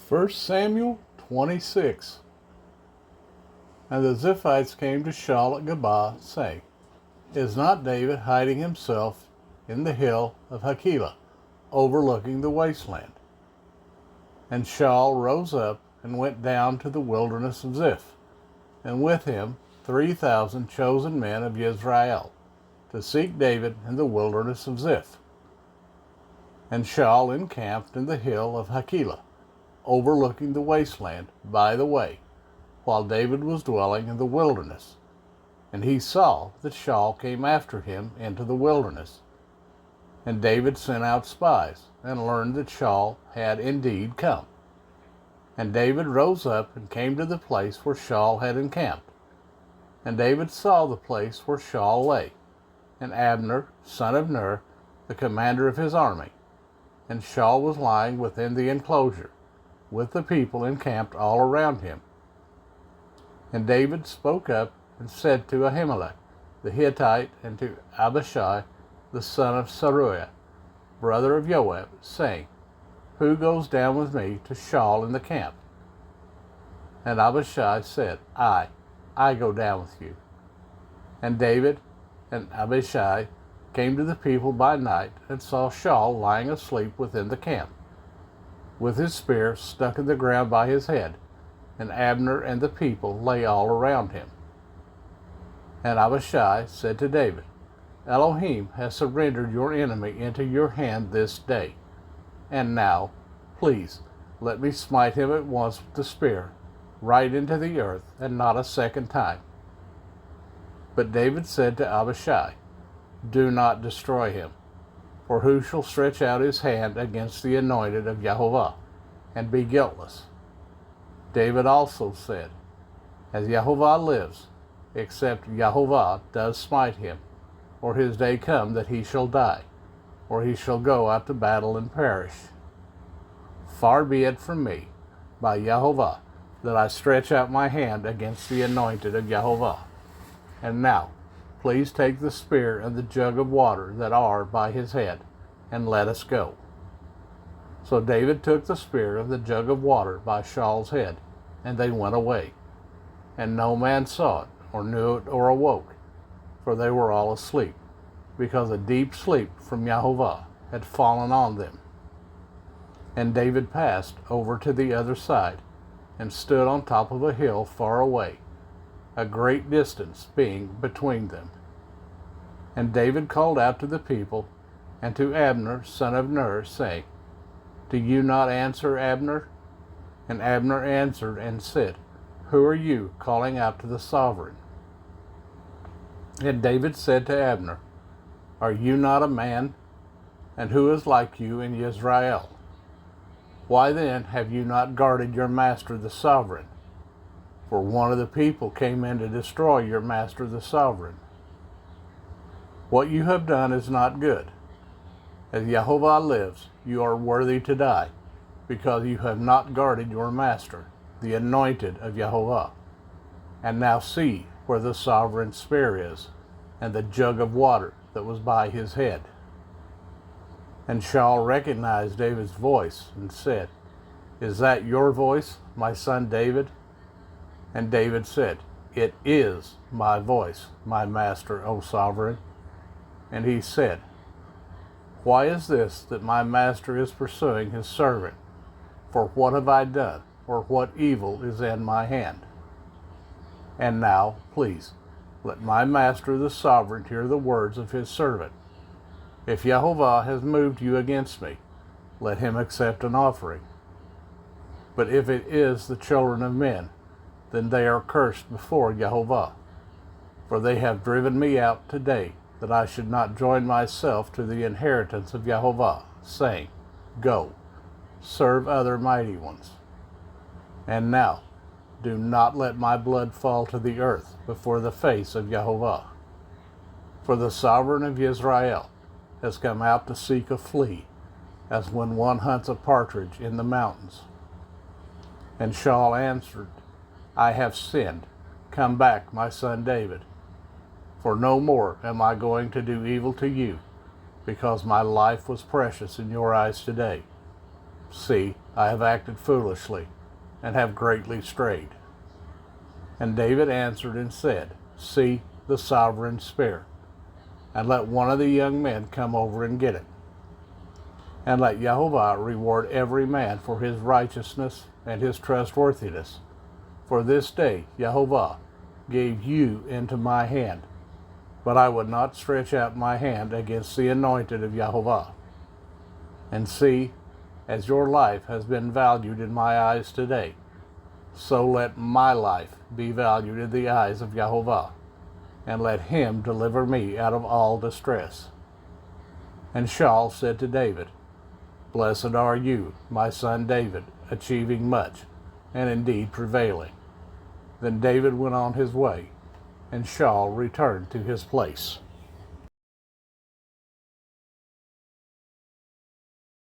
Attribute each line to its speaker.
Speaker 1: 1 Samuel 26. And the Ziphites came to Shaul at Gabah, saying, Is not David hiding himself in the hill of Hachilah, overlooking the wasteland? And Shaul rose up and went down to the wilderness of Ziph, and with him 3,000 chosen men of Israel, to seek David in the wilderness of Ziph. And Shaul encamped in the hill of Hachilah, overlooking the wasteland by the way, while David was dwelling in the wilderness. And he saw that Shaul came after him into the wilderness. And David sent out spies, and learned that Shaul had indeed come. And David rose up and came to the place where Shaul had encamped. And David saw the place where Shaul lay, and Abner, son of Ner, the commander of his army. And Shaul was lying within the enclosure, with the people encamped all around him. And David spoke up and said to Ahimelech the Hittite, and to Abishai the son of Zeruiah, brother of Joab, saying, Who goes down with me to Shaul in the camp? And Abishai said, I go down with you. And David and Abishai came to the people by night, and saw Shaul lying asleep within the camp, with his spear stuck in the ground by his head, and Abner and the people lay all around him. And Abishai said to David, Elohim has surrendered your enemy into your hand this day. And now, please, let me smite him at once with the spear, right into the earth, and not a second time. But David said to Abishai, Do not destroy him. For who shall stretch out his hand against the anointed of Jehovah, and be guiltless? David also said, As Jehovah lives, except Jehovah does smite him, or his day come that he shall die, or he shall go out to battle and perish. Far be it from me, by Jehovah, that I stretch out my hand against the anointed of Jehovah. And now, please take the spear and the jug of water that are by his head, and let us go. So David took the spear and the jug of water by Shaul's head, and they went away. And no man saw it, or knew it, or awoke, for they were all asleep, because a deep sleep from Jehovah had fallen on them. And David passed over to the other side, and stood on top of a hill far away, a great distance being between them. And David called out to the people, and to Abner, son of Ner, saying, Do you not answer, Abner? And Abner answered and said, Who are you calling out to the sovereign? And David said to Abner, Are you not a man? And who is like you in Israel? Why then have you not guarded your master the sovereign? For one of the people came in to destroy your master the sovereign. What you have done is not good. As Jehovah lives, you are worthy to die, because you have not guarded your master, the anointed of Jehovah. And now see where the sovereign's spear is, and the jug of water that was by his head. And Shaul recognized David's voice, and said, Is that your voice, my son David? And David said, It is my voice, my master, O sovereign. And he said, Why is this that my master is pursuing his servant? For what have I done, or what evil is in my hand? And now, please, let my master the sovereign hear the words of his servant. If Jehovah has moved you against me, let him accept an offering. But if it is the children of men, then they are cursed before Jehovah. For they have driven me out today, that I should not join myself to the inheritance of Jehovah, saying, Go, serve other mighty ones. And now, do not let my blood fall to the earth before the face of Jehovah. For the sovereign of Israel has come out to seek a flea, as when one hunts a partridge in the mountains. And Shaul answered, I have sinned. Come back, my son David. For no more am I going to do evil to you, because my life was precious in your eyes today. See, I have acted foolishly, and have greatly strayed. And David answered and said, See the sovereign spear, and let one of the young men come over and get it. And let Jehovah reward every man for his righteousness and his trustworthiness. For this day Jehovah gave you into my hand, but I would not stretch out my hand against the anointed of Jehovah. And see, as your life has been valued in my eyes today, so let my life be valued in the eyes of Jehovah, and let him deliver me out of all distress. And Shaul said to David, Blessed are you, my son David, achieving much, and indeed prevailing. Then David went on his way, and Shaul returned to his place.